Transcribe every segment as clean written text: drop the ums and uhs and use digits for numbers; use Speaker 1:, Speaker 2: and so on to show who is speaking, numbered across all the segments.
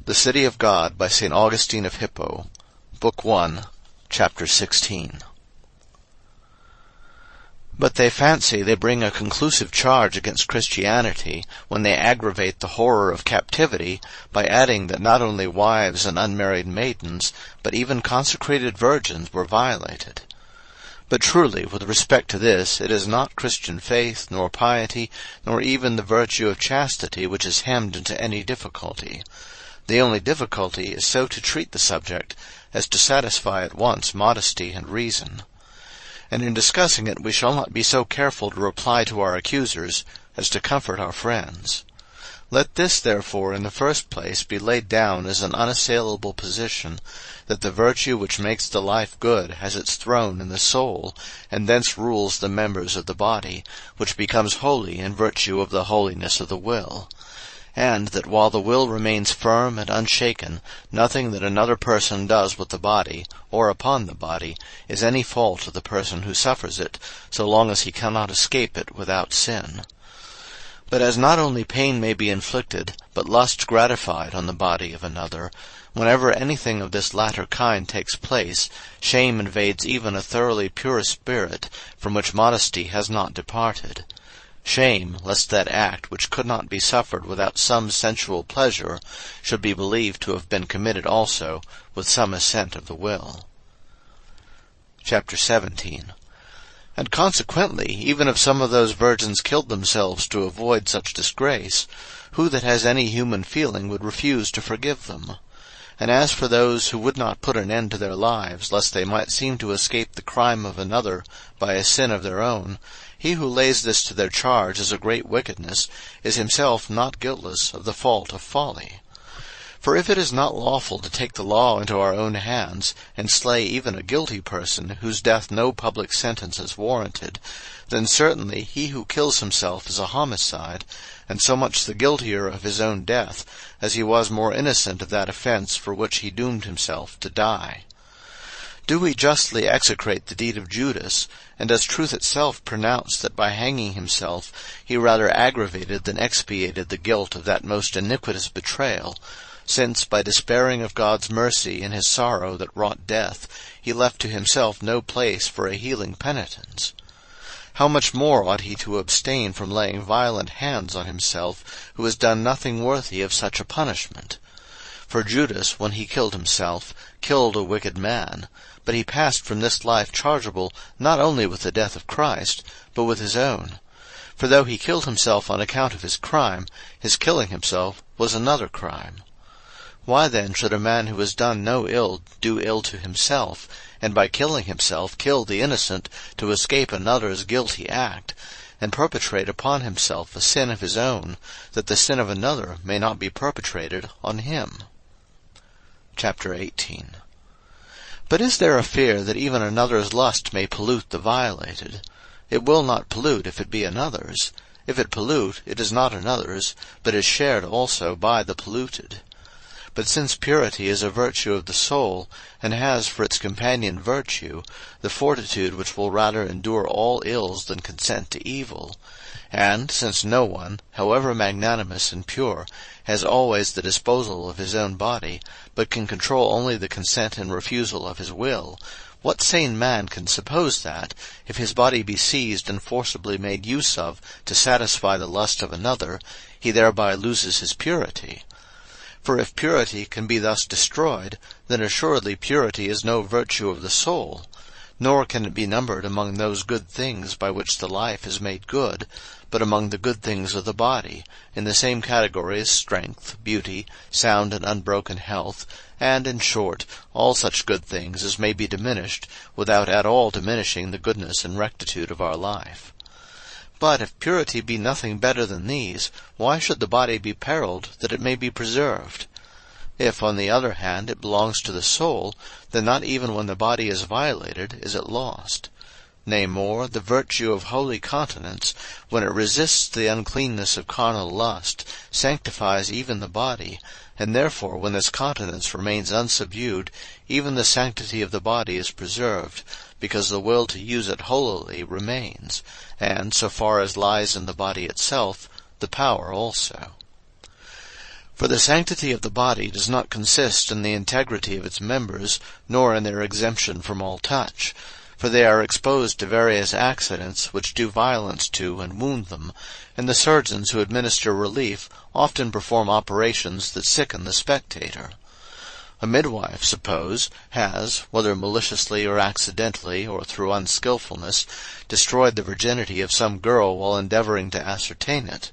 Speaker 1: The City of God by St. Augustine of Hippo, Book 1, Chapter 16. But they fancy they bring a conclusive charge against Christianity when they aggravate the horror of captivity by adding that not only wives and unmarried maidens, but even consecrated virgins were violated. But truly, with respect to this, it is not Christian faith, nor piety, nor even the virtue of chastity which is hemmed into any difficulty. The only difficulty is so to treat the subject as to satisfy at once modesty and reason. And in discussing it we shall not be so careful to reply to our accusers as to comfort our friends. Let this, therefore, in the first place be laid down as an unassailable position, that the virtue which makes the life good has its throne in the soul, and thence rules the members of the body, which becomes holy in virtue of the holiness of the will. And that while the will remains firm and unshaken, nothing that another person does with the body, or upon the body, is any fault of the person who suffers it, so long as he cannot escape it without sin. But as not only pain may be inflicted, but lust gratified on the body of another, whenever anything of this latter kind takes place, shame invades even a thoroughly pure spirit, from which modesty has not departed. Shame, lest that act, which could not be suffered without some sensual pleasure, should be believed to have been committed also with some assent of the will. Chapter 17. And consequently, even if some of those virgins killed themselves to avoid such disgrace, who that has any human feeling would refuse to forgive them? And as for those who would not put an end to their lives, lest they might seem to escape the crime of another by a sin of their own, he who lays this to their charge as a great wickedness is himself not guiltless of the fault of folly. For if it is not lawful to take the law into our own hands, and slay even a guilty person, whose death no public sentence has warranted, then certainly he who kills himself is a homicide, and so much the guiltier of his own death, as he was more innocent of that offense for which he doomed himself to die. Do we justly execrate the deed of Judas, and does truth itself pronounce that by hanging himself he rather aggravated than expiated the guilt of that most iniquitous betrayal, since, by despairing of God's mercy in his sorrow that wrought death, he left to himself no place for a healing penitence? How much more ought he to abstain from laying violent hands on himself, who has done nothing worthy of such a punishment? For Judas, when he killed himself, killed a wicked man, but he passed from this life chargeable not only with the death of Christ, but with his own. For though he killed himself on account of his crime, his killing himself was another crime. Why then should a man who has done no ill do ill to himself, and by killing himself kill the innocent to escape another's guilty act, and perpetrate upon himself a sin of his own, that the sin of another may not be perpetrated on him? Chapter 18. But is there a fear that even another's lust may pollute the violated? It will not pollute if it be another's. If it pollute, it is not another's, but is shared also by the polluted. But since purity is a virtue of the soul, and has for its companion virtue, the fortitude which will rather endure all ills than consent to evil, and since no one, however magnanimous and pure, has always the disposal of his own body, but can control only the consent and refusal of his will, what sane man can suppose that, if his body be seized and forcibly made use of to satisfy the lust of another, he thereby loses his purity? For if purity can be thus destroyed, then assuredly purity is no virtue of the soul, nor can it be numbered among those good things by which the life is made good, but among the good things of the body, in the same category as strength, beauty, sound and unbroken health, and, in short, all such good things as may be diminished, without at all diminishing the goodness and rectitude of our life. But if purity be nothing better than these, why should the body be perilled that it may be preserved? If, on the other hand, it belongs to the soul, then not even when the body is violated is it lost. Nay more, the virtue of holy continence, when it resists the uncleanness of carnal lust, sanctifies even the body, and therefore when this continence remains unsubdued, even the sanctity of the body is preserved, because the will to use it holily remains, and, so far as lies in the body itself, the power also. For the sanctity of the body does not consist in the integrity of its members, nor in their exemption from all touch, for they are exposed to various accidents which do violence to and wound them, and the surgeons who administer relief often perform operations that sicken the spectator. A midwife, suppose, has, whether maliciously or accidentally, or through unskilfulness, destroyed the virginity of some girl while endeavoring to ascertain it.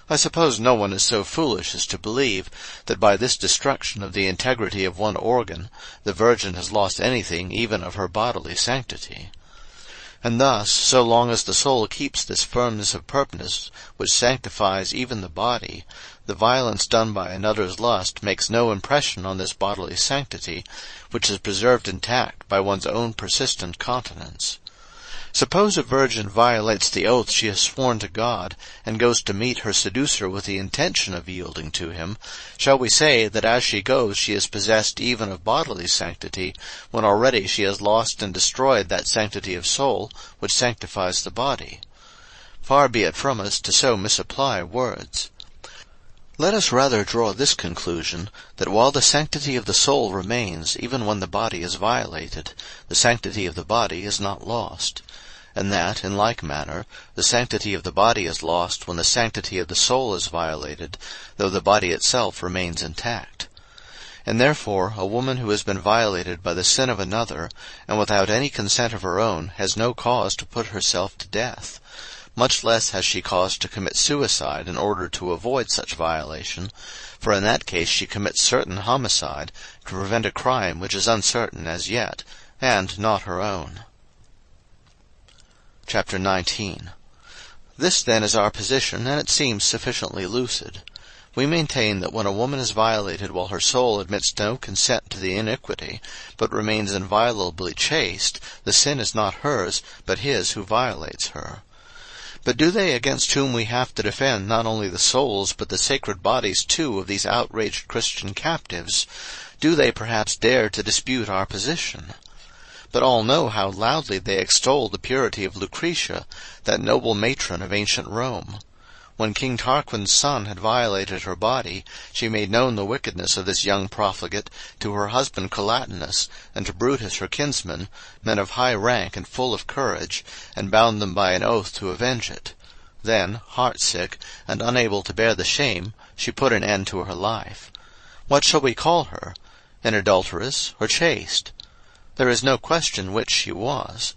Speaker 1: I suppose no one is so foolish as to believe that by this destruction of the integrity of one organ, the virgin has lost anything even of her bodily sanctity. And thus, so long as the soul keeps this firmness of purpose which sanctifies even the body, the violence done by another's lust makes no impression on this bodily sanctity, which is preserved intact by one's own persistent continence. Suppose a virgin violates the oath she has sworn to God, and goes to meet her seducer with the intention of yielding to him, shall we say that as she goes she is possessed even of bodily sanctity, when already she has lost and destroyed that sanctity of soul which sanctifies the body? Far be it from us to so misapply words. Let us rather draw this conclusion, that while the sanctity of the soul remains even when the body is violated, the sanctity of the body is not lost, and that, in like manner, the sanctity of the body is lost when the sanctity of the soul is violated, though the body itself remains intact. And therefore a woman who has been violated by the sin of another, and without any consent of her own, has no cause to put herself to death. Much less has she cause to commit suicide in order to avoid such violation, for in that case she commits certain homicide to prevent a crime which is uncertain as yet, and not her own. Chapter 19. This then is our position, and it seems sufficiently lucid. We maintain that when a woman is violated while her soul admits no consent to the iniquity, but remains inviolably chaste, the sin is not hers, but his who violates her. But do they against whom we have to defend not only the souls, but the sacred bodies too of these outraged Christian captives, do they perhaps dare to dispute our position? But all know how loudly they extol the purity of Lucretia, that noble matron of ancient Rome. When King Tarquin's son had violated her body, she made known the wickedness of this young profligate to her husband Collatinus, and to Brutus her kinsman, men of high rank and full of courage, and bound them by an oath to avenge it. Then, heartsick, and unable to bear the shame, she put an end to her life. What shall we call her? An adulteress, or chaste? There is no question which she was.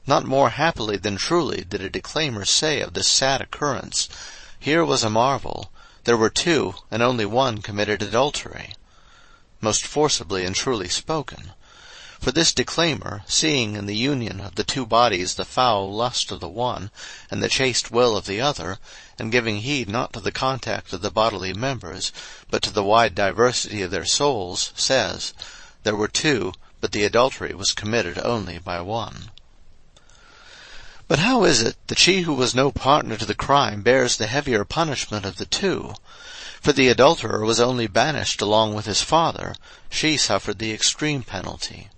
Speaker 1: Not more happily than truly did a declaimer say of this sad occurrence, "Here was a marvel. There were two, and only one committed adultery." Most forcibly and truly spoken. For this declaimer, seeing in the union of the two bodies the foul lust of the one, and the chaste will of the other, and giving heed not to the contact of the bodily members, but to the wide diversity of their souls, says, "There were two, but the adultery was committed only by one." But how is it that she who was no partner to the crime bears the heavier punishment of the two? For the adulterer was only banished along with his father, she suffered the extreme penalty.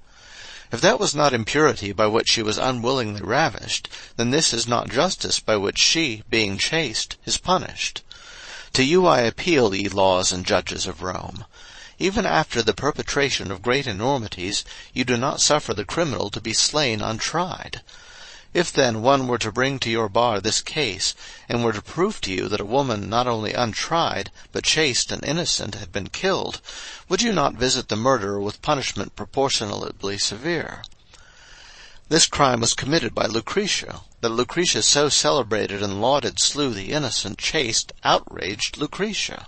Speaker 1: If that was not impurity by which she was unwillingly ravished, then this is not justice by which she, being chaste, is punished. To you I appeal, ye laws and judges of Rome. Even after the perpetration of great enormities, you do not suffer the criminal to be slain untried. If then one were to bring to your bar this case, and were to prove to you that a woman not only untried, but chaste and innocent had been killed, would you not visit the murderer with punishment proportionably severe? This crime was committed by Lucretia. That Lucretia so celebrated and lauded slew the innocent, chaste, outraged Lucretia.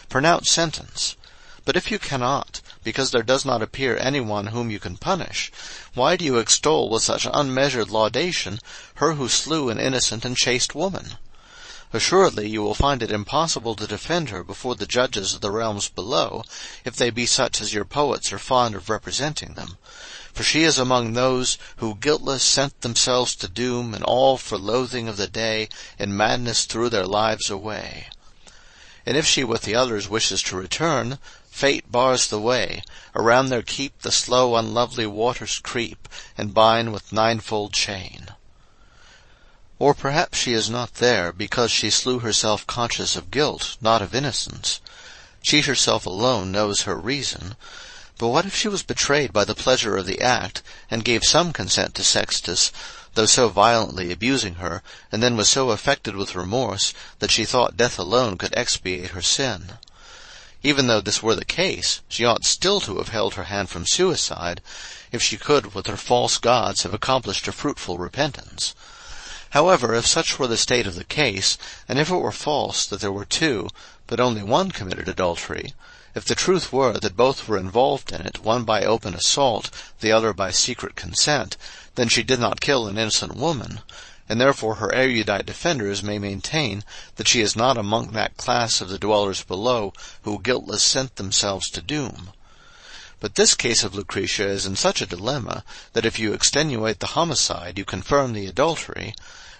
Speaker 1: Pronounce sentence. But if you cannot, because there does not appear anyone whom you can punish, why do you extol with such unmeasured laudation her who slew an innocent and chaste woman? Assuredly you will find it impossible to defend her before the judges of the realms below, if they be such as your poets are fond of representing them. For she is among those who guiltless sent themselves to doom, and all for loathing of the day, in madness threw their lives away. And if she with the others wishes to return, fate bars the way. Around their keep the slow unlovely waters creep, and bind with ninefold chain. Or perhaps she is not there, because she slew herself conscious of guilt, not of innocence. She herself alone knows her reason. But what if she was betrayed by the pleasure of the act, and gave some consent to Sextus, though so violently abusing her, and then was so affected with remorse that she thought death alone could expiate her sin? Even though this were the case, she ought still to have held her hand from suicide, if she could with her false gods have accomplished a fruitful repentance. However, if such were the state of the case, and if it were false that there were two, but only one committed adultery, if the truth were that both were involved in it, one by open assault, the other by secret consent, then she did not kill an innocent woman, and therefore her erudite defenders may maintain that she is not among that class of the dwellers below who guiltless sent themselves to doom. But this case of Lucretia is in such a dilemma that if you extenuate the homicide, you confirm the adultery.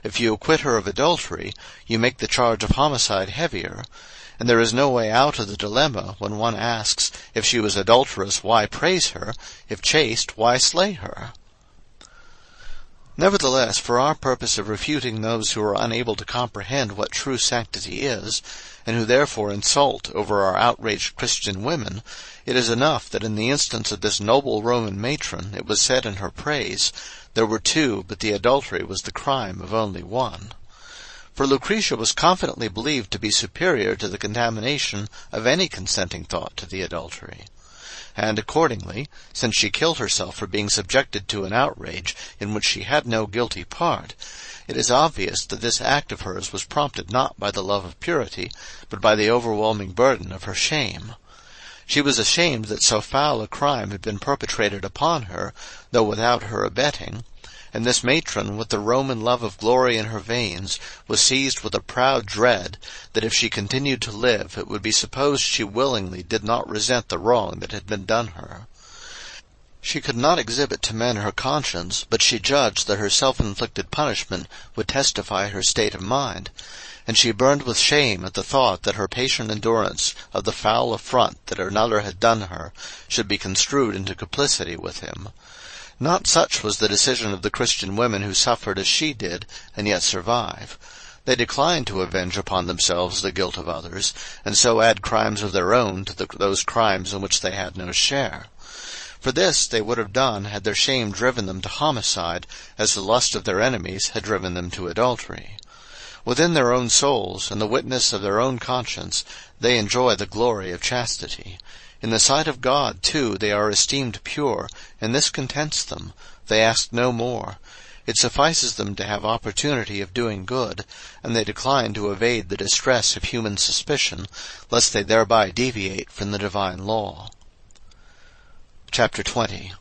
Speaker 1: If you acquit her of adultery, you make the charge of homicide heavier. And there is no way out of the dilemma when one asks, if she was adulterous, why praise her? If chaste, why slay her? Nevertheless, for our purpose of refuting those who are unable to comprehend what true sanctity is, and who therefore insult over our outraged Christian women, it is enough that in the instance of this noble Roman matron it was said in her praise, there were two, but the adultery was the crime of only one. For Lucretia was confidently believed to be superior to the contamination of any consenting thought to the adultery. And accordingly, since she killed herself for being subjected to an outrage in which she had no guilty part, it is obvious that this act of hers was prompted not by the love of purity, but by the overwhelming burden of her shame. She was ashamed that so foul a crime had been perpetrated upon her, though without her abetting, and this matron, with the Roman love of glory in her veins, was seized with a proud dread that if she continued to live it would be supposed she willingly did not resent the wrong that had been done her. She could not exhibit to men her conscience, but she judged that her self-inflicted punishment would testify her state of mind, and she burned with shame at the thought that her patient endurance of the foul affront that another had done her should be construed into complicity with him. Not such was the decision of the Christian women who suffered as she did, and yet survive. They declined to avenge upon themselves the guilt of others, and so add crimes of their own to those crimes in which they had no share. For this they would have done had their shame driven them to homicide, as the lust of their enemies had driven them to adultery. Within their own souls, and the witness of their own conscience, they enjoy the glory of chastity. In the sight of God, too, they are esteemed pure, and this contents them. They ask no more. It suffices them to have opportunity of doing good, and they decline to evade the distress of human suspicion, lest they thereby deviate from the divine law. Chapter 20.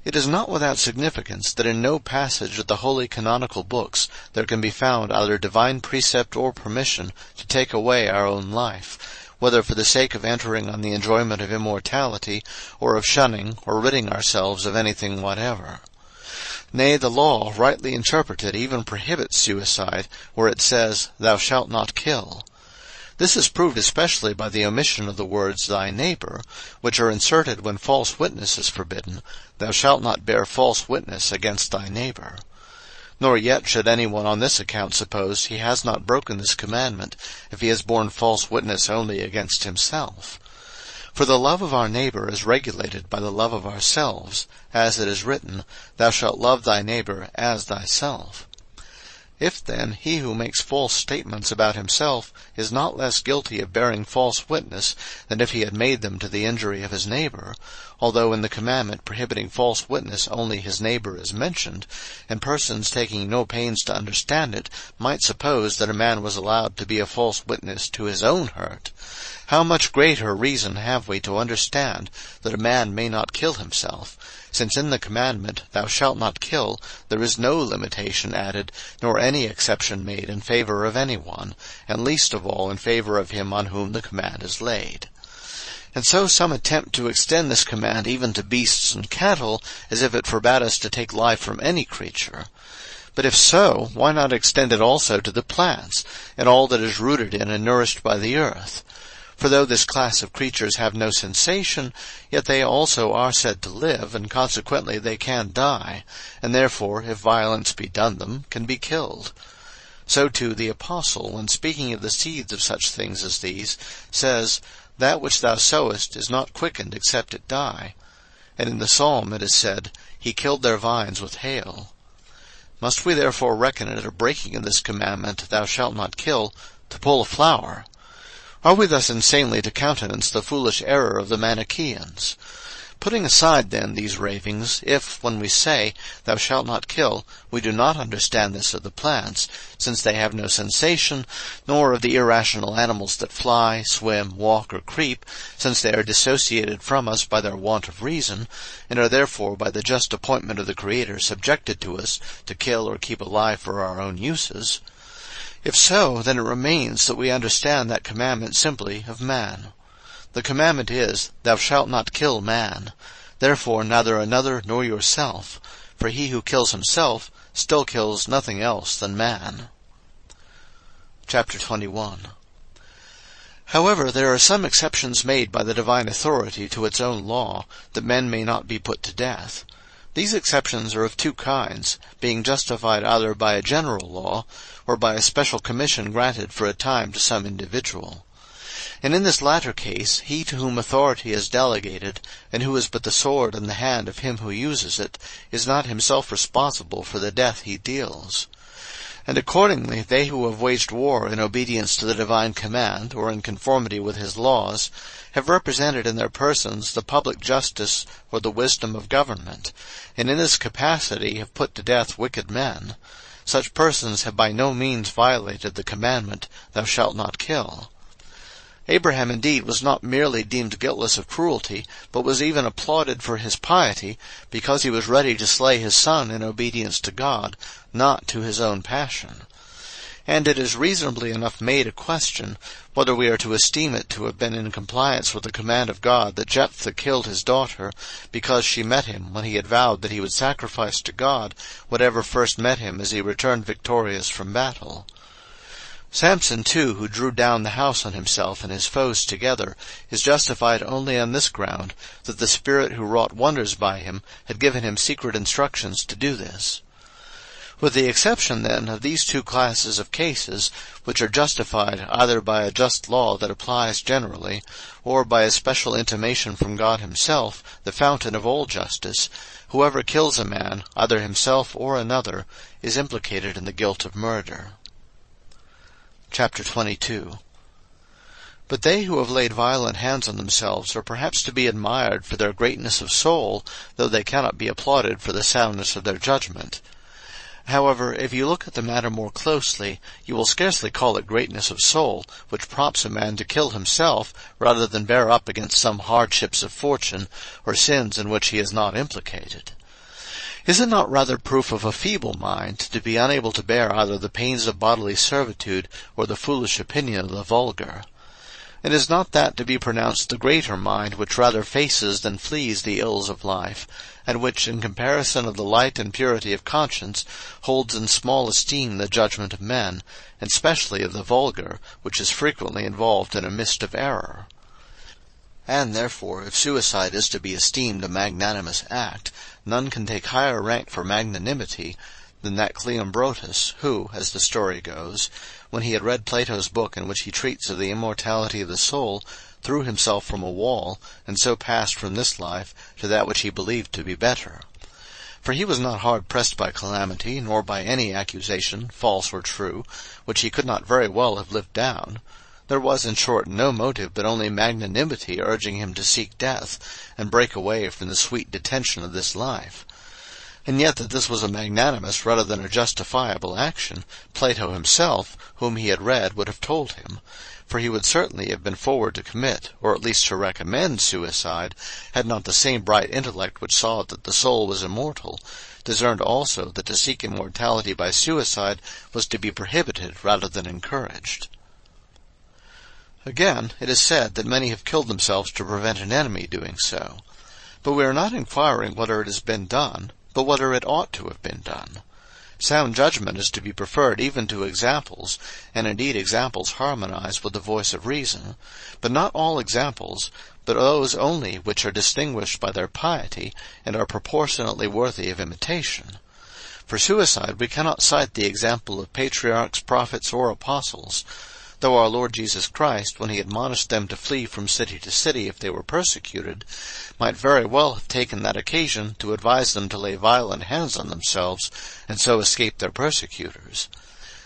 Speaker 1: It is not without significance that in no passage of the holy canonical books there can be found either divine precept or permission to take away our own life, whether for the sake of entering on the enjoyment of immortality, or of shunning or ridding ourselves of anything whatever. Nay, the law, rightly interpreted, even prohibits suicide, where it says, "Thou shalt not kill." This is proved especially by the omission of the words "thy neighbor," which are inserted when false witness is forbidden, "Thou shalt not bear false witness against thy neighbor." Nor yet should anyone on this account suppose he has not broken this commandment, if he has borne false witness only against himself. For the love of our neighbor is regulated by the love of ourselves, as it is written, "Thou shalt love thy neighbor as thyself." If, then, he who makes false statements about himself is not less guilty of bearing false witness than if he had made them to the injury of his neighbor, although in the commandment prohibiting false witness only his neighbor is mentioned, and persons taking no pains to understand it might suppose that a man was allowed to be a false witness to his own hurt, how much greater reason have we to understand that a man may not kill himself, since in the commandment, "Thou shalt not kill," there is no limitation added, nor any exception made in favor of anyone, and least of all in favor of him on whom the command is laid. And so some attempt to extend this command even to beasts and cattle, as if it forbade us to take life from any creature. But if so, why not extend it also to the plants, and all that is rooted in and nourished by the earth? For though this class of creatures have no sensation, yet they also are said to live, and consequently they can die, and therefore, if violence be done them, can be killed. So too the Apostle, when speaking of the seeds of such things as these, says, That which thou sowest is not quickened except it die. And in the psalm it is said, He killed their vines with hail. Must we therefore reckon it a breaking of this commandment, Thou shalt not kill, to pull a flower? Are we thus insanely to countenance the foolish error of the Manichaeans? Putting aside, then, these ravings, if, when we say, Thou shalt not kill, we do not understand this of the plants, since they have no sensation, nor of the irrational animals that fly, swim, walk, or creep, since they are dissociated from us by their want of reason, and are therefore by the just appointment of the Creator subjected to us to kill or keep alive for our own uses. If so, then it remains that we understand that commandment simply of man. The commandment is, Thou shalt not kill man. Therefore neither another nor yourself, for he who kills himself still kills nothing else than man. Chapter 21. However, there are some exceptions made by the divine authority to its own law, that men may not be put to death. These exceptions are of two kinds, being justified either by a general law, or by a special commission granted for a time to some individual. And in this latter case, he to whom authority is delegated, and who is but the sword in the hand of him who uses it, is not himself responsible for the death he deals. And accordingly, they who have waged war in obedience to the divine command, or in conformity with his laws, have represented in their persons the public justice or the wisdom of government, and in this capacity have put to death wicked men. Such persons have by no means violated the commandment, Thou shalt not kill. Abraham indeed was not merely deemed guiltless of cruelty, but was even applauded for his piety, because he was ready to slay his son in obedience to God, not to his own passion. And it is reasonably enough made a question, whether we are to esteem it to have been in compliance with the command of God that Jephthah killed his daughter, because she met him when he had vowed that he would sacrifice to God whatever first met him as he returned victorious from battle. Samson, too, who drew down the house on himself and his foes together, is justified only on this ground, that the Spirit who wrought wonders by him had given him secret instructions to do this. With the exception, then, of these two classes of cases, which are justified either by a just law that applies generally, or by a special intimation from God himself, the fountain of all justice, whoever kills a man, either himself or another, is implicated in the guilt of murder. Chapter 22. But they who have laid violent hands on themselves are perhaps to be admired for their greatness of soul, though they cannot be applauded for the soundness of their judgment. However, if you look at the matter more closely, you will scarcely call it greatness of soul, which prompts a man to kill himself, rather than bear up against some hardships of fortune, or sins in which he is not implicated. Is it not rather proof of a feeble mind, to be unable to bear either the pains of bodily servitude, or the foolish opinion of the vulgar? And is not that to be pronounced the greater mind, which rather faces than flees the ills of life, and which, in comparison of the light and purity of conscience, holds in small esteem the judgment of men, and specially of the vulgar, which is frequently involved in a mist of error? And therefore, if suicide is to be esteemed a magnanimous act, none can take higher rank for magnanimity than that Cleombrotus, who, as the story goes, when he had read Plato's book in which he treats of the immortality of the soul, threw himself from a wall, and so passed from this life to that which he believed to be better. For he was not hard pressed by calamity, nor by any accusation, false or true, which he could not very well have lived down. There was, in short, no motive but only magnanimity urging him to seek death, and break away from the sweet detention of this life. And yet that this was a magnanimous rather than a justifiable action, Plato himself, whom he had read, would have told him, for he would certainly have been forward to commit, or at least to recommend, suicide, had not the same bright intellect which saw that the soul was immortal, discerned also that to seek immortality by suicide was to be prohibited rather than encouraged. Again, it is said that many have killed themselves to prevent an enemy doing so. But we are not inquiring whether it has been done, but whether it ought to have been done. Sound judgment is to be preferred even to examples, and indeed examples harmonize with the voice of reason, but not all examples, but those only which are distinguished by their piety, and are proportionately worthy of imitation. For suicide we cannot cite the example of patriarchs, prophets, or apostles. though our Lord Jesus Christ, when he admonished them to flee from city to city if they were persecuted, might very well have taken that occasion to advise them to lay violent hands on themselves, and so escape their persecutors.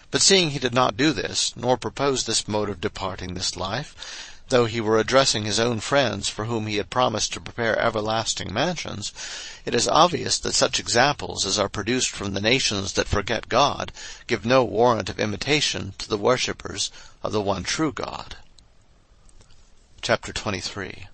Speaker 1: But seeing he did not do this, nor propose this mode of departing this life, though he were addressing his own friends for whom he had promised to prepare everlasting mansions, it is obvious that such examples as are produced from the nations that forget God give no warrant of imitation to the worshippers of the one true God. Chapter 23.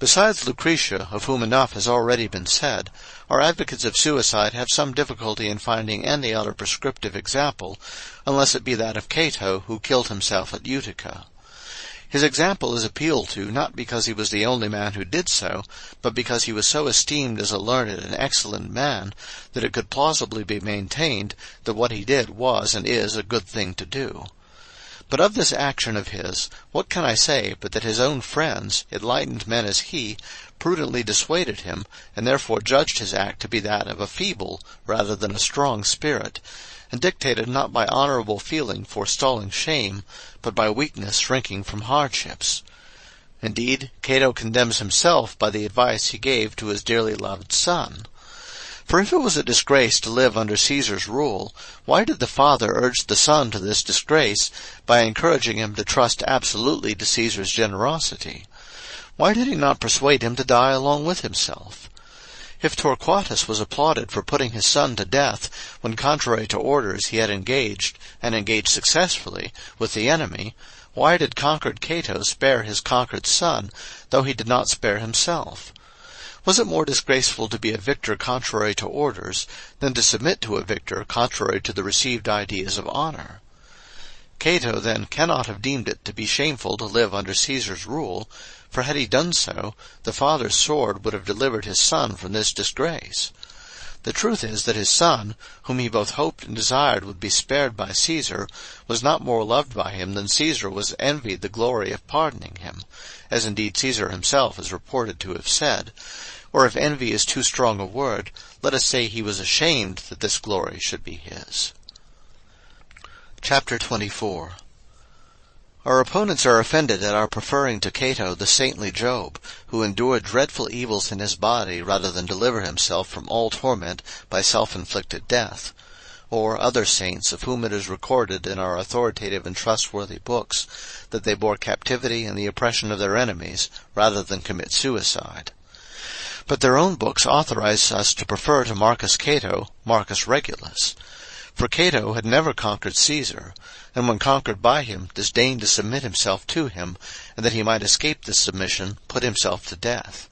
Speaker 1: Besides Lucretia, of whom enough has already been said, our advocates of suicide have some difficulty in finding any other prescriptive example, unless it be that of Cato, who killed himself at Utica. His example is appealed to, not because he was the only man who did so, but because he was so esteemed as a learned and excellent man, that it could plausibly be maintained that what he did was and is a good thing to do. But of this action of his, what can I say but that his own friends, enlightened men as he, prudently dissuaded him, and therefore judged his act to be that of a feeble rather than a strong spirit, and dictated not by honorable feeling forestalling shame, but by weakness shrinking from hardships. Indeed, Cato condemns himself by the advice he gave to his dearly loved son. For if it was a disgrace to live under Caesar's rule, why did the father urge the son to this disgrace by encouraging him to trust absolutely to Caesar's generosity? Why did he not persuade him to die along with himself? If Torquatus was applauded for putting his son to death, when contrary to orders he had engaged, and engaged successfully, with the enemy, why did conquered Cato spare his conquered son, though he did not spare himself? Was it more disgraceful to be a victor contrary to orders, than to submit to a victor contrary to the received ideas of honor? Cato, then, cannot have deemed it to be shameful to live under Caesar's rule, for had he done so, the father's sword would have delivered his son from this disgrace. The truth is that his son, whom he both hoped and desired would be spared by Caesar, was not more loved by him than Caesar was envied the glory of pardoning him, as indeed Caesar himself is reported to have said, or if envy is too strong a word, let us say he was ashamed that this glory should be his. Chapter 24. Our opponents are offended at our preferring to Cato the saintly Job, who endured dreadful evils in his body rather than deliver himself from all torment by self-inflicted death, or other saints of whom it is recorded in our authoritative and trustworthy books that they bore captivity and the oppression of their enemies rather than commit suicide. But their own books authorize us to prefer to Marcus Cato Marcus Regulus. For Cato had never conquered Caesar, and when conquered by him, disdained to submit himself to him, and that he might escape this submission, put himself to death.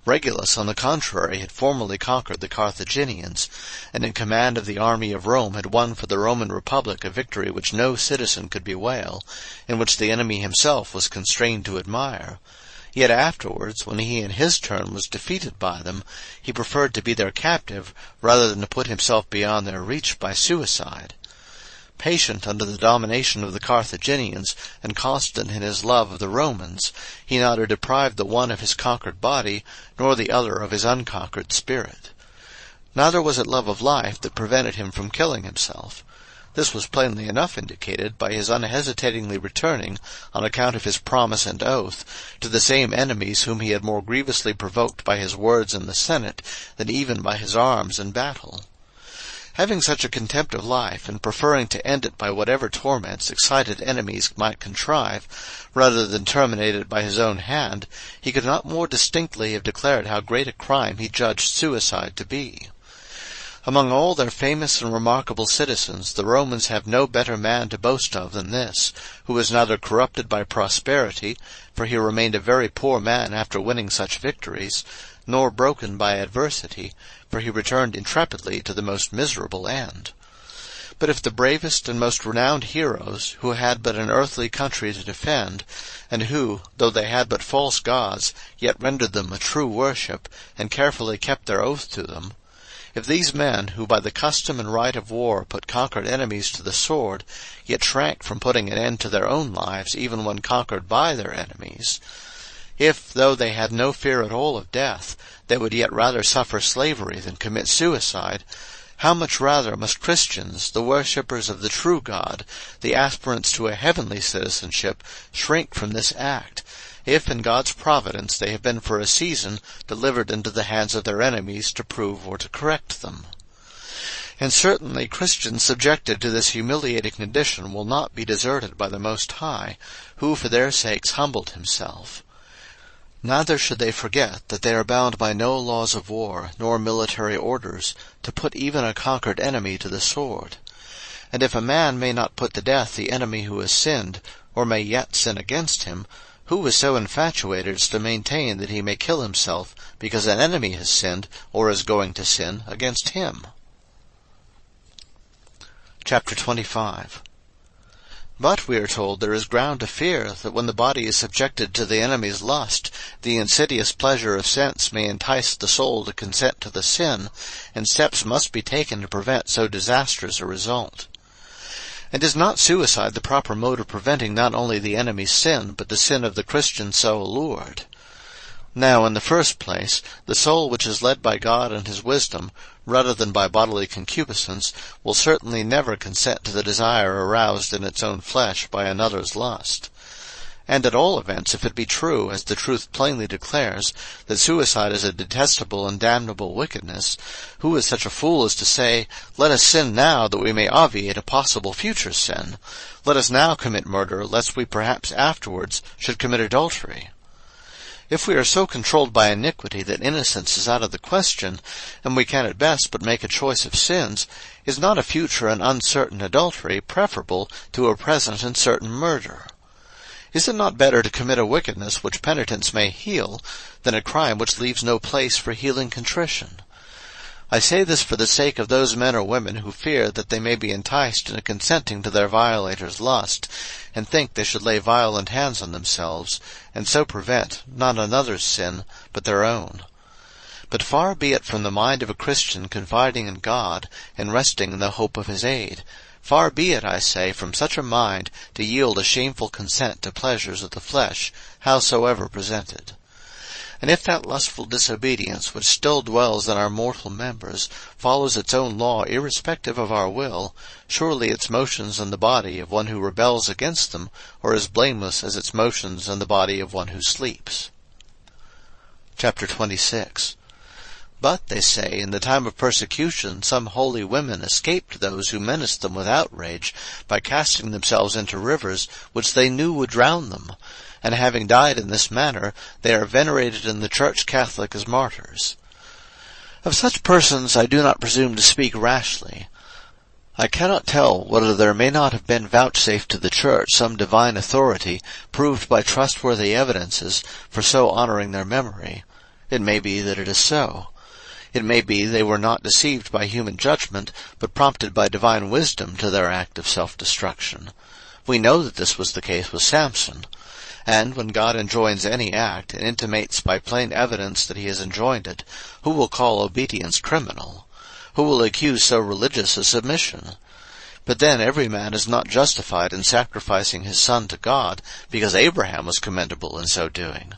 Speaker 1: Regulus, on the contrary, had formerly conquered the Carthaginians, and in command of the army of Rome had won for the Roman Republic a victory which no citizen could bewail, and which the enemy himself was constrained to admire. Yet afterwards, when he in his turn was defeated by them, he preferred to be their captive rather than to put himself beyond their reach by suicide. Patient under the domination of the Carthaginians, and constant in his love of the Romans, he neither deprived the one of his conquered body, nor the other of his unconquered spirit. Neither was it love of life that prevented him from killing himself. This was plainly enough indicated by his unhesitatingly returning, on account of his promise and oath, to the same enemies whom he had more grievously provoked by his words in the Senate than even by his arms in battle. Having such a contempt of life, and preferring to end it by whatever torments excited enemies might contrive, rather than terminate it by his own hand, he could not more distinctly have declared how great a crime he judged suicide to be. Among all their famous and remarkable citizens, the Romans have no better man to boast of than this, who was neither corrupted by prosperity, for he remained a very poor man after winning such victories, nor broken by adversity, for he returned intrepidly to the most miserable end. But if the bravest and most renowned heroes, who had but an earthly country to defend, and who, though they had but false gods, yet rendered them a true worship, and carefully kept their oath to them, if these men, who by the custom and right of war put conquered enemies to the sword, yet shrank from putting an end to their own lives even when conquered by their enemies, if, though they had no fear at all of death, they would yet rather suffer slavery than commit suicide, how much rather must Christians, the worshippers of the true God, the aspirants to a heavenly citizenship, shrink from this act, if in God's providence they have been for a season delivered into the hands of their enemies to prove or to correct them. And certainly Christians subjected to this humiliating condition will not be deserted by the Most High, who for their sakes humbled himself. Neither should they forget that they are bound by no laws of war, nor military orders, to put even a conquered enemy to the sword. And if a man may not put to death the enemy who has sinned, or may yet sin against him, who is so infatuated as to maintain that he may kill himself because an enemy has sinned, or is going to sin, against him? Chapter 25. But, we are told, there is ground to fear that when the body is subjected to the enemy's lust, the insidious pleasure of sense may entice the soul to consent to the sin, and steps must be taken to prevent so disastrous a result. And is not suicide the proper mode of preventing not only the enemy's sin, but the sin of the Christian so allured? Now, in the first place, the soul which is led by God and his wisdom, rather than by bodily concupiscence, will certainly never consent to the desire aroused in its own flesh by another's lust. And at all events, if it be true, as the truth plainly declares, that suicide is a detestable and damnable wickedness, who is such a fool as to say, "Let us sin now, that we may obviate a possible future sin. Let us now commit murder, lest we perhaps afterwards should commit adultery"? If we are so controlled by iniquity that innocence is out of the question, and we can at best but make a choice of sins, is not a future and uncertain adultery preferable to a present and certain murder? Is it not better to commit a wickedness which penitence may heal, than a crime which leaves no place for healing contrition? I say this for the sake of those men or women who fear that they may be enticed into consenting to their violator's lust, and think they should lay violent hands on themselves, and so prevent, not another's sin, but their own. But far be it from the mind of a Christian confiding in God, and resting in the hope of his aid. Far be it, I say, from such a mind to yield a shameful consent to pleasures of the flesh, howsoever presented. And if that lustful disobedience which still dwells in our mortal members follows its own law irrespective of our will, surely its motions in the body of one who rebels against them are as blameless as its motions in the body of one who sleeps. Chapter 26. But, they say, in the time of persecution some holy women escaped those who menaced them with outrage by casting themselves into rivers which they knew would drown them, and having died in this manner, they are venerated in the Church Catholic as martyrs. Of such persons I do not presume to speak rashly. I cannot tell whether there may not have been vouchsafed to the Church some divine authority, proved by trustworthy evidences, for so honoring their memory. It may be that it is so. It may be they were not deceived by human judgment, but prompted by divine wisdom to their act of self-destruction. We know that this was the case with Samson. And when God enjoins any act, and intimates by plain evidence that he has enjoined it, who will call obedience criminal? Who will accuse so religious a submission? But then every man is not justified in sacrificing his son to God, because Abraham was commendable in so doing.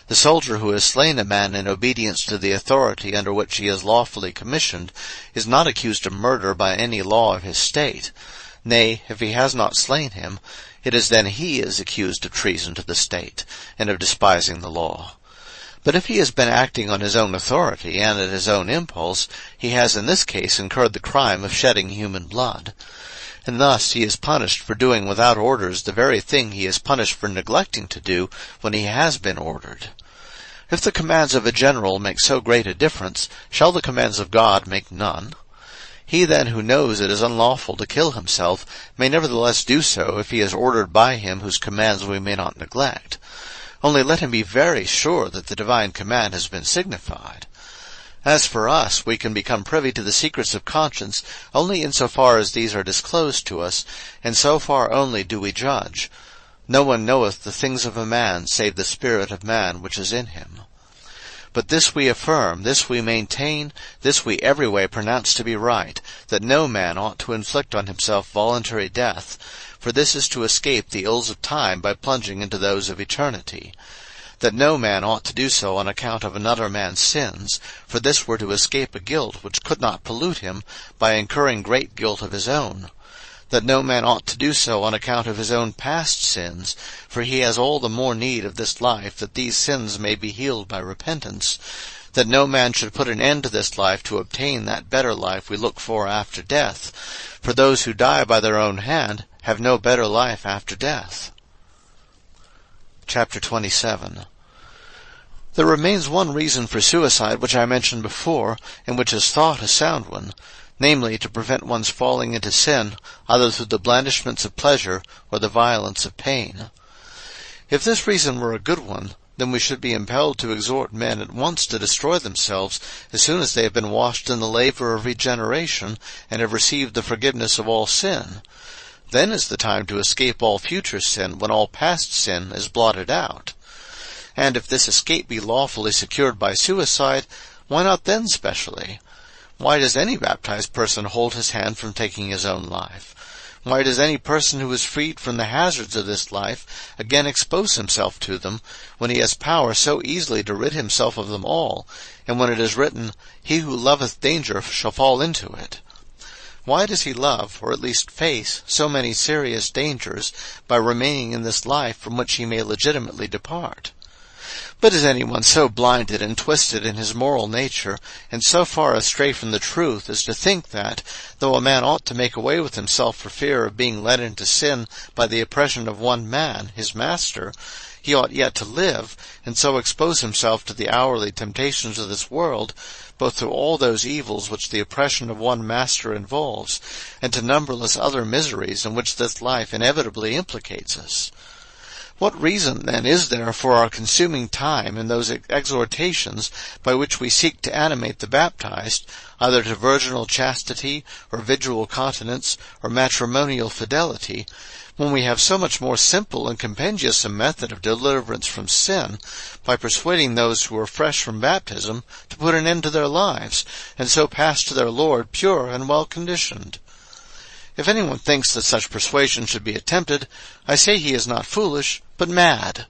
Speaker 1: The soldier who has slain a man in obedience to the authority under which he is lawfully commissioned is not accused of murder by any law of his state. Nay, if he has not slain him, it is then he is accused of treason to the state, and of despising the law. But if he has been acting on his own authority and at his own impulse, he has in this case incurred the crime of shedding human blood. And thus he is punished for doing without orders the very thing he is punished for neglecting to do when he has been ordered. If the commands of a general make so great a difference, shall the commands of God make none? He then who knows it is unlawful to kill himself may nevertheless do so if he is ordered by him whose commands we may not neglect. Only let him be very sure that the divine command has been signified. As for us, we can become privy to the secrets of conscience only in so far as these are disclosed to us, and so far only do we judge. No one knoweth the things of a man save the spirit of man which is in him. But this we affirm, this we maintain, this we every way pronounce to be right, that no man ought to inflict on himself voluntary death, for this is to escape the ills of time by plunging into those of eternity. that no man ought to do so on account of another man's sins, for this were to escape a guilt which could not pollute him by incurring great guilt of his own. That no man ought to do so on account of his own past sins, for he has all the more need of this life that these sins may be healed by repentance. That no man should put an end to this life to obtain that better life we look for after death, for those who die by their own hand have no better life after death. Chapter 27. There remains one reason for suicide which I mentioned before, and which is thought a sound one, namely, to prevent one's falling into sin, either through the blandishments of pleasure or the violence of pain. If this reason were a good one, then we should be impelled to exhort men at once to destroy themselves as soon as they have been washed in the laver of regeneration and have received the forgiveness of all sin. Then is the time to escape all future sin, when all past sin is blotted out. And if this escape be lawfully secured by suicide, why not then specially? Why does any baptized person hold his hand from taking his own life? Why does any person who is freed from the hazards of this life again expose himself to them, when he has power so easily to rid himself of them all, and when it is written, "He who loveth danger shall fall into it"? Why does he love, or at least face, so many serious dangers by remaining in this life from which he may legitimately depart? But is anyone so blinded and twisted in his moral nature, and so far astray from the truth, as to think that, though a man ought to make away with himself for fear of being led into sin by the oppression of one man, his master, he ought yet to live, and so expose himself to the hourly temptations of this world, both to all those evils which the oppression of one master involves, and to numberless other miseries in which this life inevitably implicates us? What reason, then, is there for our consuming time in those exhortations by which we seek to animate the baptized, either to virginal chastity, or vigil continence, or matrimonial fidelity, when we have so much more simple and compendious a method of deliverance from sin, by persuading those who are fresh from baptism to put an end to their lives, and so pass to their Lord pure and well-conditioned? If anyone thinks that such persuasion should be attempted, I say he is not foolish, but mad.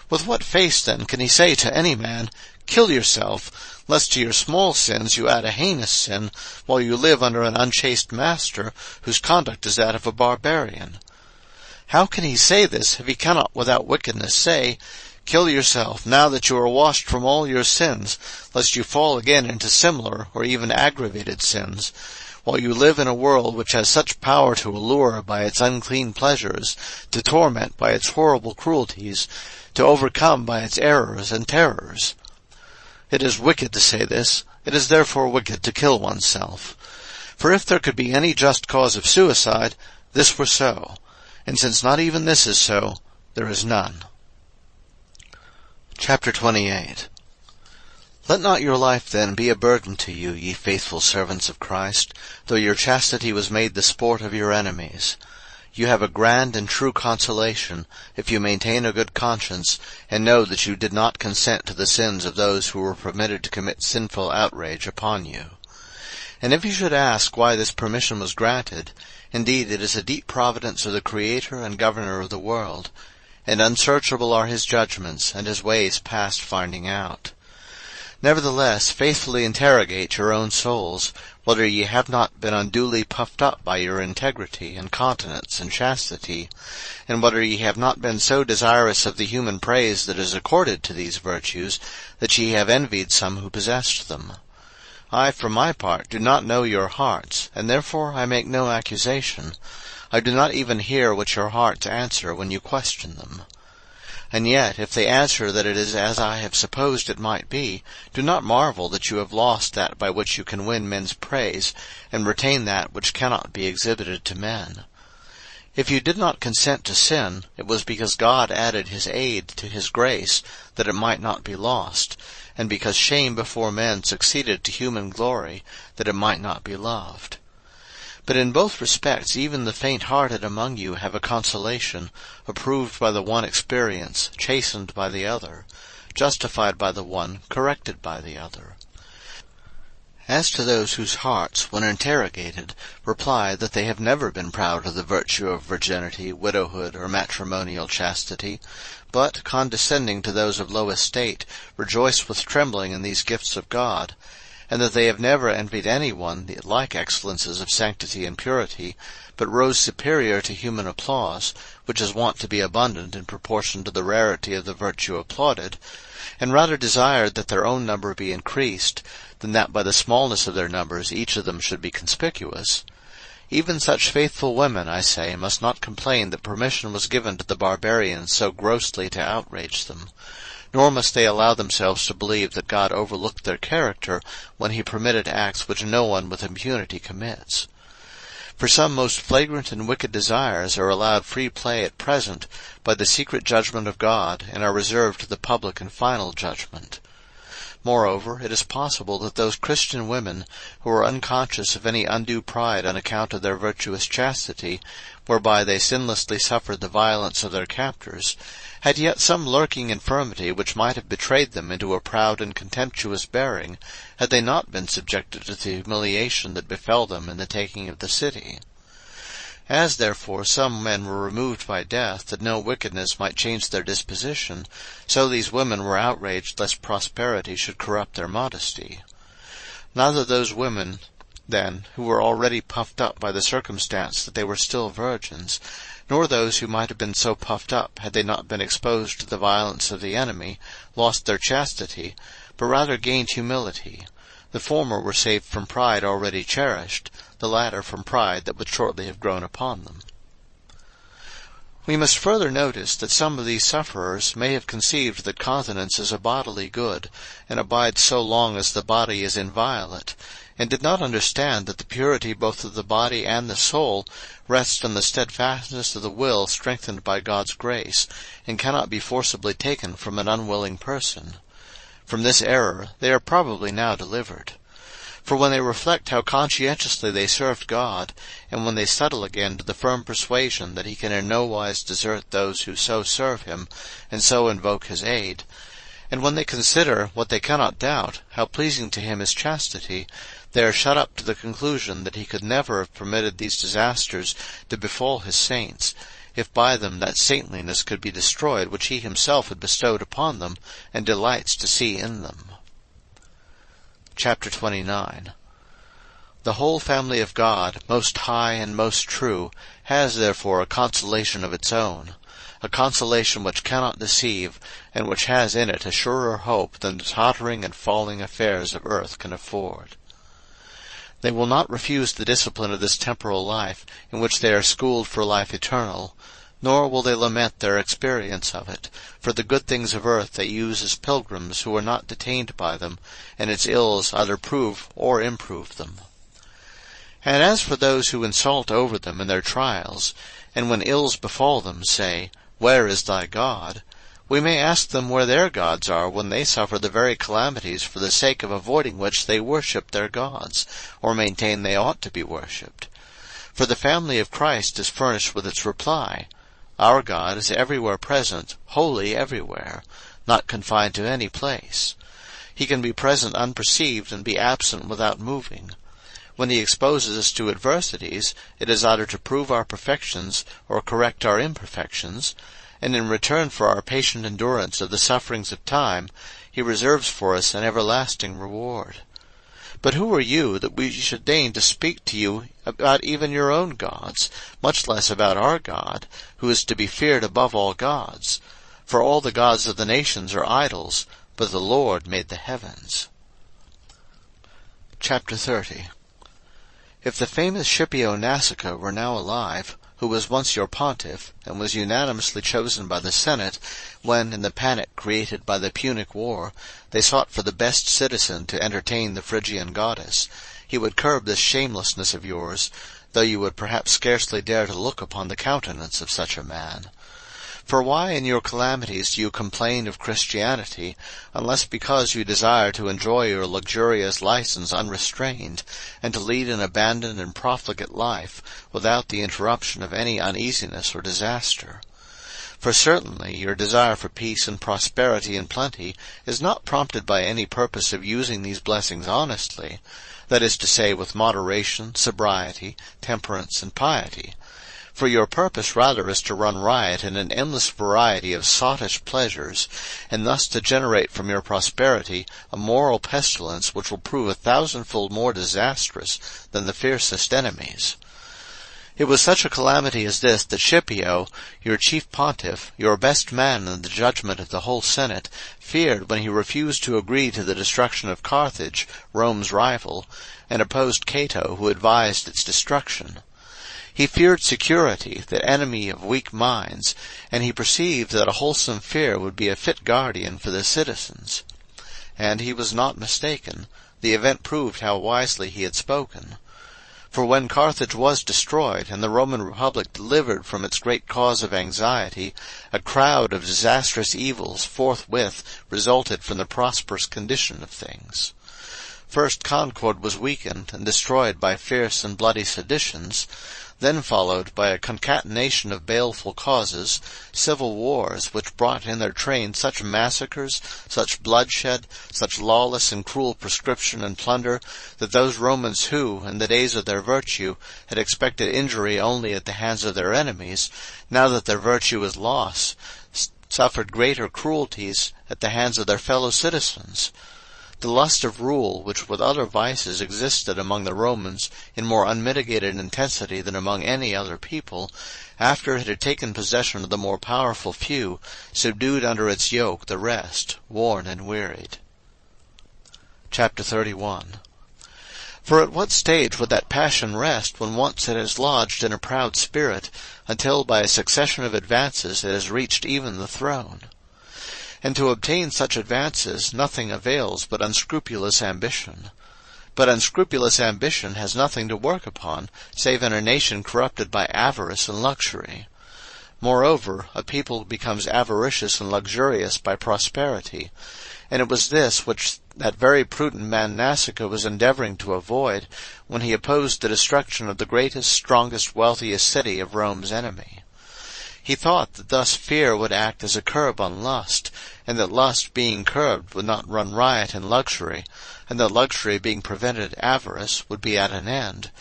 Speaker 1: With what face, then, can he say to any man, "Kill yourself, lest to your small sins you add a heinous sin, while you live under an unchaste master, whose conduct is that of a barbarian"? How can he say this if he cannot without wickedness say, "Kill yourself, now that you are washed from all your sins, lest you fall again into similar or even aggravated sins," while you live in a world which has such power to allure by its unclean pleasures, to torment by its horrible cruelties, to overcome by its errors and terrors? It is wicked to say this. It is therefore wicked to kill oneself. For if there could be any just cause of suicide, this were so. And since not even this is so, there is none. Chapter 28. Let not your life then be a burden to you, ye faithful servants of Christ, though your chastity was made the sport of your enemies. You have a grand and true consolation, if you maintain a good conscience, and know that you did not consent to the sins of those who were permitted to commit sinful outrage upon you. And if you should ask why this permission was granted, indeed it is a deep providence of the Creator and Governor of the world, and unsearchable are his judgments, and his ways past finding out. Nevertheless, faithfully interrogate your own souls, whether ye have not been unduly puffed up by your integrity and continence and chastity, and whether ye have not been so desirous of the human praise that is accorded to these virtues, that ye have envied some who possessed them. I, for my part, do not know your hearts, and therefore I make no accusation. I do not even hear what your hearts answer when you question them. And yet, if they answer that it is as I have supposed it might be, do not marvel that you have lost that by which you can win men's praise, and retain that which cannot be exhibited to men. If you did not consent to sin, it was because God added his aid to his grace, that it might not be lost, and because shame before men succeeded to human glory, that it might not be loved. But in both respects even the faint-hearted among you have a consolation, approved by the one experience, chastened by the other, justified by the one, corrected by the other. As to those whose hearts, when interrogated, reply that they have never been proud of the virtue of virginity, widowhood, or matrimonial chastity, but, condescending to those of low estate, rejoice with trembling in these gifts of God, and that they have never envied any one the like excellences of sanctity and purity, but rose superior to human applause, which is wont to be abundant in proportion to the rarity of the virtue applauded, and rather desired that their own number be increased, than that by the smallness of their numbers each of them should be conspicuous. Even such faithful women, I say, must not complain that permission was given to the barbarians so grossly to outrage them, nor must they allow themselves to believe that God overlooked their character when he permitted acts which no one with impunity commits. For some most flagrant and wicked desires are allowed free play at present by the secret judgment of God, and are reserved to the public and final judgment. Moreover, it is possible that those Christian women, who are unconscious of any undue pride on account of their virtuous chastity, whereby they sinlessly suffered the violence of their captors, had yet some lurking infirmity which might have betrayed them into a proud and contemptuous bearing, had they not been subjected to the humiliation that befell them in the taking of the city. As, therefore, some men were removed by death, that no wickedness might change their disposition, so these women were outraged lest prosperity should corrupt their modesty. Neither those women, then, who were already puffed up by the circumstance that they were still virgins, nor those who might have been so puffed up had they not been exposed to the violence of the enemy, lost their chastity, but rather gained humility. The former were saved from pride already cherished, the latter from pride that would shortly have grown upon them. We must further notice that some of these sufferers may have conceived that continence is a bodily good, and abides so long as the body is inviolate, and did not understand that the purity both of the body and the soul rests on the steadfastness of the will strengthened by God's grace, and cannot be forcibly taken from an unwilling person. From this error they are probably now delivered. For when they reflect how conscientiously they served God, and when they settle again to the firm persuasion that he can in no wise desert those who so serve him, and so invoke his aid, and when they consider, what they cannot doubt, how pleasing to him is chastity, they are shut up to the conclusion that he could never have permitted these disasters to befall his saints, if by them that saintliness could be destroyed which he himself had bestowed upon them, and delights to see in them. Chapter 29. The whole family of God, most high and most true, has therefore a consolation of its own, a consolation which cannot deceive, and which has in it a surer hope than the tottering and falling affairs of earth can afford. They will not refuse the discipline of this temporal life, in which they are schooled for life eternal, nor will they lament their experience of it, for the good things of earth they use as pilgrims who are not detained by them, and its ills either prove or improve them. And as for those who insult over them in their trials, and when ills befall them say, "Where is thy God?" we may ask them where their gods are when they suffer the very calamities for the sake of avoiding which they worship their gods, or maintain they ought to be worshipped. For the family of Christ is furnished with its reply. Our God is everywhere present, holy everywhere, not confined to any place. He can be present unperceived and be absent without moving. When he exposes us to adversities, it is either to prove our perfections or correct our imperfections, and in return for our patient endurance of the sufferings of time, he reserves for us an everlasting reward. But who are you that we should deign to speak to you about even your own gods, much less about our God, who is to be feared above all gods? For all the gods of the nations are idols, but the Lord made the heavens. Chapter 30. If the famous Scipio Nasica were now alive, who was once your pontiff, and was unanimously chosen by the Senate, when, in the panic created by the Punic War, they sought for the best citizen to entertain the Phrygian goddess, he would curb this shamelessness of yours, though you would perhaps scarcely dare to look upon the countenance of such a man. For why in your calamities do you complain of Christianity, unless because you desire to enjoy your luxurious license unrestrained, and to lead an abandoned and profligate life, without the interruption of any uneasiness or disaster? For certainly your desire for peace and prosperity and plenty is not prompted by any purpose of using these blessings honestly, that is to say, with moderation, sobriety, temperance, and piety. For your purpose rather is to run riot in an endless variety of sottish pleasures, and thus to generate from your prosperity a moral pestilence which will prove 1,000-fold more disastrous than the fiercest enemies. It was such a calamity as this that Scipio, your chief pontiff, your best man in the judgment of the whole Senate, feared when he refused to agree to the destruction of Carthage, Rome's rival, and opposed Cato, who advised its destruction. He feared security, the enemy of weak minds, and he perceived that a wholesome fear would be a fit guardian for the citizens. And he was not mistaken. The event proved how wisely he had spoken. For when Carthage was destroyed, and the Roman Republic delivered from its great cause of anxiety, a crowd of disastrous evils forthwith resulted from the prosperous condition of things. First, concord was weakened and destroyed by fierce and bloody seditions, then followed by a concatenation of baleful causes, civil wars, which brought in their train such massacres, such bloodshed, such lawless and cruel prescription and plunder, that those Romans who, in the days of their virtue, had expected injury only at the hands of their enemies, now that their virtue was lost, suffered greater cruelties at the hands of their fellow citizens. The lust of rule, which with other vices existed among the Romans in more unmitigated intensity than among any other people, after it had taken possession of the more powerful few, subdued under its yoke the rest, worn and wearied. Chapter 31. For at what stage would that passion rest when once it has lodged in a proud spirit, until by a succession of advances it has reached even the throne? And to obtain such advances nothing avails but unscrupulous ambition. But unscrupulous ambition has nothing to work upon, save in a nation corrupted by avarice and luxury. Moreover, a people becomes avaricious and luxurious by prosperity, and it was this which that very prudent man Nasica was endeavoring to avoid when he opposed the destruction of the greatest, strongest, wealthiest city of Rome's enemy. He thought that thus fear would act as a curb on lust, and that lust being curbed would not run riot in luxury, and that luxury being prevented avarice would be at an end,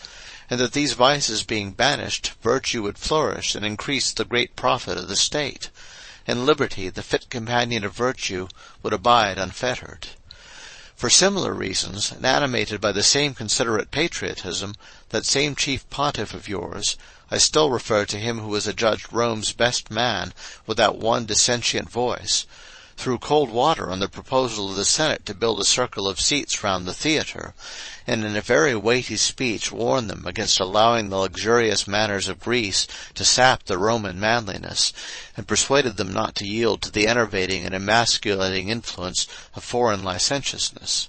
Speaker 1: and that these vices being banished, virtue would flourish and increase the great profit of the state, and liberty, the fit companion of virtue, would abide unfettered. For similar reasons, and animated by the same considerate patriotism, that same chief pontiff of yours, I still refer to him who was adjudged Rome's best man without one dissentient voice, threw cold water on the proposal of the Senate to build a circle of seats round the theatre, and in a very weighty speech warned them against allowing the luxurious manners of Greece to sap the Roman manliness, and persuaded them not to yield to the enervating and emasculating influence of foreign licentiousness.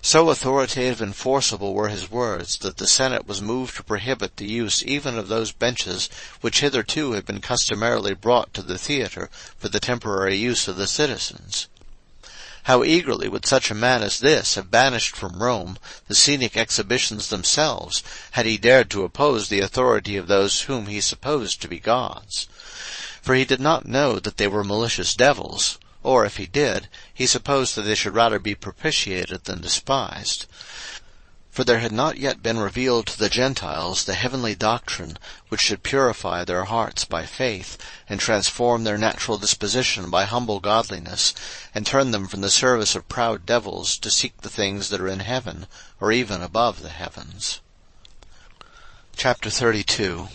Speaker 1: So authoritative and forcible were his words that the Senate was moved to prohibit the use even of those benches which hitherto had been customarily brought to the theatre for the temporary use of the citizens. How eagerly would such a man as this have banished from Rome the scenic exhibitions themselves, had he dared to oppose the authority of those whom he supposed to be gods! For he did not know that they were malicious devils, or, if he did, he supposed that they should rather be propitiated than despised. For there had not yet been revealed to the Gentiles the heavenly doctrine which should purify their hearts by faith, and transform their natural disposition by humble godliness, and turn them from the service of proud devils to seek the things that are in heaven, or even above the heavens. Chapter 32.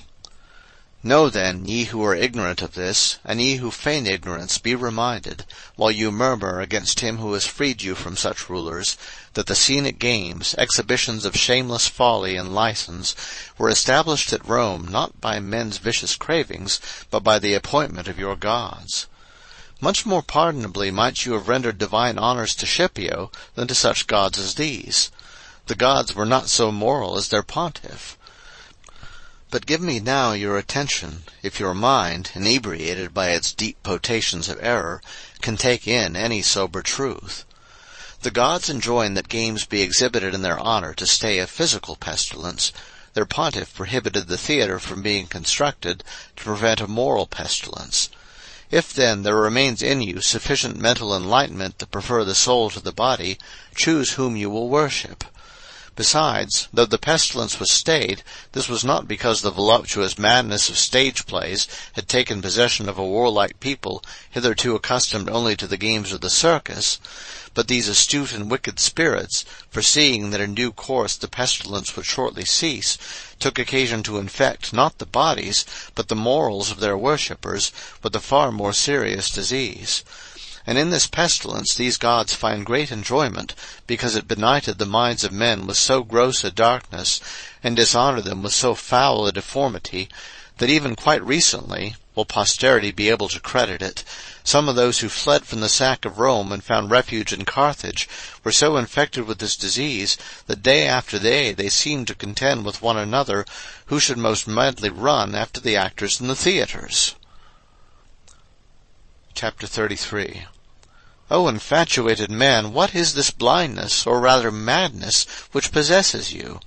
Speaker 1: Know then, ye who are ignorant of this, and ye who feign ignorance, be reminded, while you murmur against him who has freed you from such rulers, that the scenic games, exhibitions of shameless folly and license, were established at Rome not by men's vicious cravings, but by the appointment of your gods. Much more pardonably might you have rendered divine honors to Scipio than to such gods as these. The gods were not so moral as their pontiff. But give me now your attention, if your mind, inebriated by its deep potations of error, can take in any sober truth. The gods enjoin that games be exhibited in their honor to stay a physical pestilence. Their pontiff prohibited the theatre from being constructed to prevent a moral pestilence. If then there remains in you sufficient mental enlightenment to prefer the soul to the body, choose whom you will worship. Besides, though the pestilence was stayed, this was not because the voluptuous madness of stage plays had taken possession of a warlike people hitherto accustomed only to the games of the circus, but these astute and wicked spirits, foreseeing that in due course the pestilence would shortly cease, took occasion to infect not the bodies, but the morals of their worshippers with a far more serious disease. And in this pestilence these gods find great enjoyment, because it benighted the minds of men with so gross a darkness, and dishonoured them with so foul a deformity, that even quite recently, will posterity be able to credit it, some of those who fled from the sack of Rome and found refuge in Carthage were so infected with this disease that day after day they seemed to contend with one another who should most madly run after the actors in the theatres. Chapter 33. O infatuated man, what is this blindness, or rather madness, which possesses you?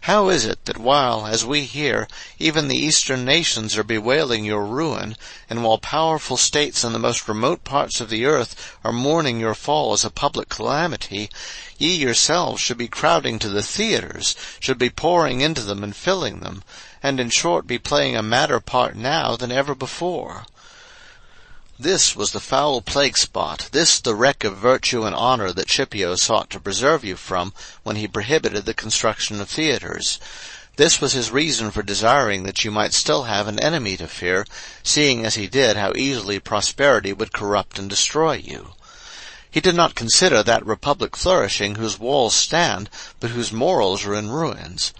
Speaker 1: How is it that while, as we hear, even the eastern nations are bewailing your ruin, and while powerful states in the most remote parts of the earth are mourning your fall as a public calamity, ye yourselves should be crowding to the theatres, should be pouring into them and filling them, and in short be playing a madder part now than ever before? This was the foul plague spot, this the wreck of virtue and honour that Scipio sought to preserve you from when he prohibited the construction of theatres. This was his reason for desiring that you might still have an enemy to fear, seeing as he did how easily prosperity would corrupt and destroy you. He did not consider that republic flourishing whose walls stand, but whose morals are in ruins.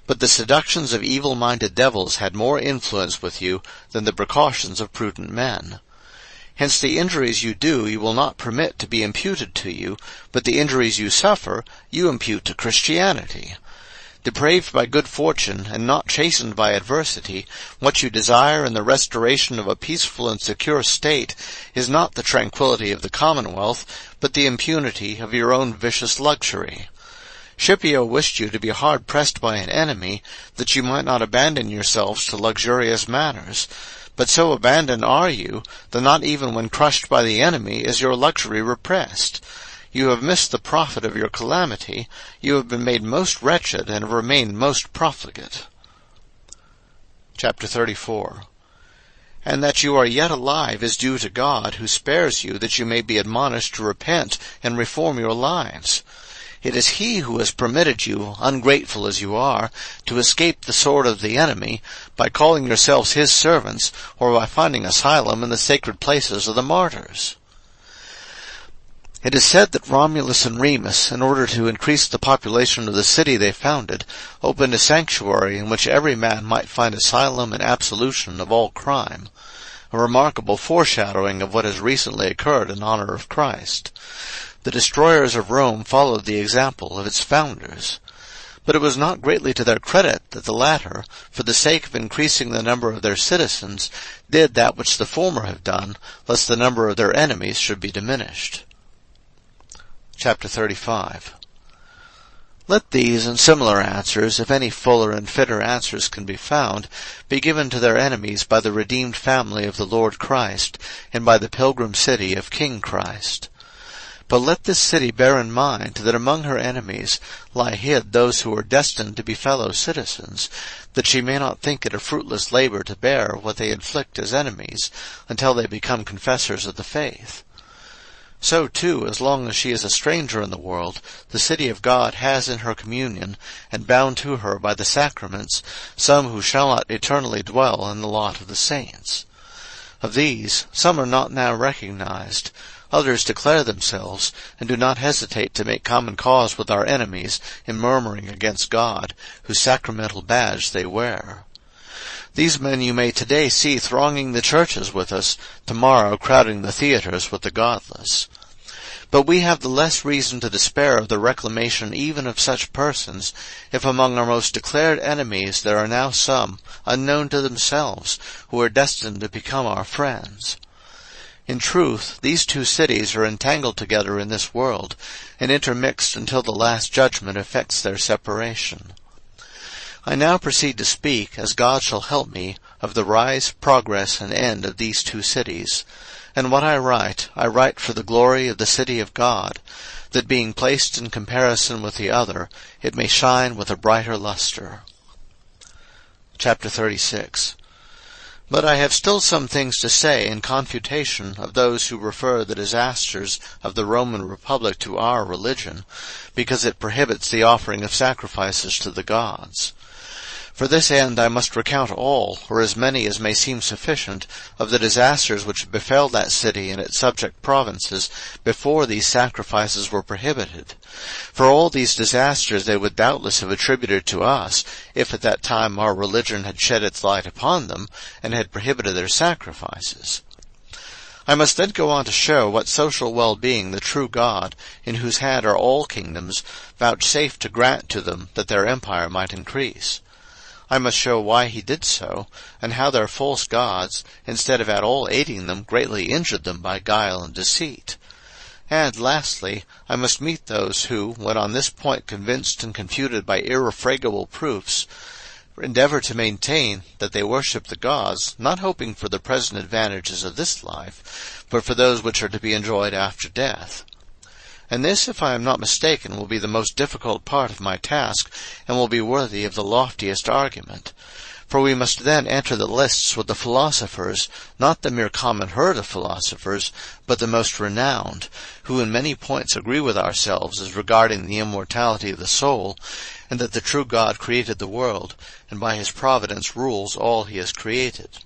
Speaker 1: But the seductions of evil-minded devils had more influence with you than the precautions of prudent men. Hence the injuries you do you will not permit to be imputed to you, but the injuries you suffer you impute to Christianity. Depraved by good fortune, and not chastened by adversity, what you desire in the restoration of a peaceful and secure state is not the tranquillity of the commonwealth, but the impunity of your own vicious luxury. Scipio wished you to be hard pressed by an enemy, that you might not abandon yourselves to luxurious manners. But so abandoned are you, that not even when crushed by the enemy is your luxury repressed. You have missed the profit of your calamity, you have been made most wretched, and have remained most profligate. Chapter 34. And that you are yet alive is due to God, who spares you, that you may be admonished to repent and reform your lives. It is he who has permitted you, ungrateful as you are, to escape the sword of the enemy, by calling yourselves his servants, or by finding asylum in the sacred places of the martyrs. It is said that Romulus and Remus, in order to increase the population of the city they founded, opened a sanctuary in which every man might find asylum and absolution of all crime, a remarkable foreshadowing of what has recently occurred in honor of Christ. The destroyers of Rome followed the example of its founders. But it was not greatly to their credit that the latter, for the sake of increasing the number of their citizens, did that which the former have done, lest the number of their enemies should be diminished. Chapter 35. Let these and similar answers, if any fuller and fitter answers can be found, be given to their enemies by the redeemed family of the Lord Christ, and by the pilgrim city of King Christ. But let this city bear in mind that among her enemies lie hid those who are destined to be fellow citizens, that she may not think it a fruitless labor to bear what they inflict as enemies, until they become confessors of the faith. So, too, as long as she is a stranger in the world, the city of God has in her communion, and bound to her by the sacraments, some who shall not eternally dwell in the lot of the saints. Of these, some are not now recognized. Others declare themselves, and do not hesitate to make common cause with our enemies in murmuring against God, whose sacramental badge they wear. These men you may today see thronging the churches with us, tomorrow crowding the theatres with the godless. But we have the less reason to despair of the reclamation even of such persons, if among our most declared enemies there are now some, unknown to themselves, who are destined to become our friends. In truth, these two cities are entangled together in this world, and intermixed until the last judgment effects their separation. I now proceed to speak, as God shall help me, of the rise, progress, and end of these two cities. And what I write for the glory of the city of God, that being placed in comparison with the other, it may shine with a brighter luster. Chapter 36. But I have still some things to say in confutation of those who refer the disasters of the Roman Republic to our religion, because it prohibits the offering of sacrifices to the gods. For this end I must recount all, or as many as may seem sufficient, of the disasters which befell that city and its subject provinces before these sacrifices were prohibited. For all these disasters they would doubtless have attributed to us, if at that time our religion had shed its light upon them, and had prohibited their sacrifices. I must then go on to show what social well-being the true God, in whose hand are all kingdoms, vouchsafed to grant to them, that their empire might increase. I must show why he did so, and how their false gods, instead of at all aiding them, greatly injured them by guile and deceit. And, lastly, I must meet those who, when on this point convinced and confuted by irrefragable proofs, endeavor to maintain that they worship the gods, not hoping for the present advantages of this life, but for those which are to be enjoyed after death. And this, if I am not mistaken, will be the most difficult part of my task, and will be worthy of the loftiest argument. For we must then enter the lists with the philosophers, not the mere common herd of philosophers, but the most renowned, who in many points agree with ourselves as regarding the immortality of the soul, and that the true God created the world, and by his providence rules all he has created.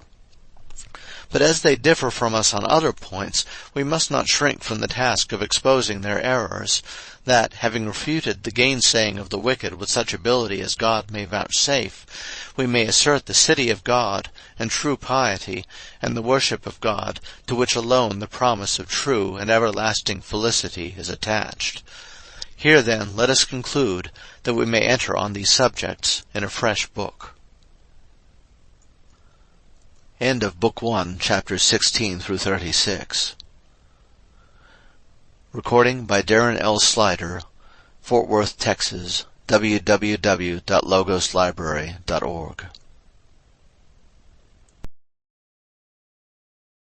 Speaker 1: But as they differ from us on other points, we must not shrink from the task of exposing their errors, that, having refuted the gainsaying of the wicked with such ability as God may vouchsafe, we may assert the city of God, and true piety, and the worship of God, to which alone the promise of true and everlasting felicity is attached. Here, then, let us conclude, that we may enter on these subjects in a fresh book. End of Book 1, Chapters 16 through 36. Recording by Darren L. Slider, Fort Worth, Texas, www.logoslibrary.org.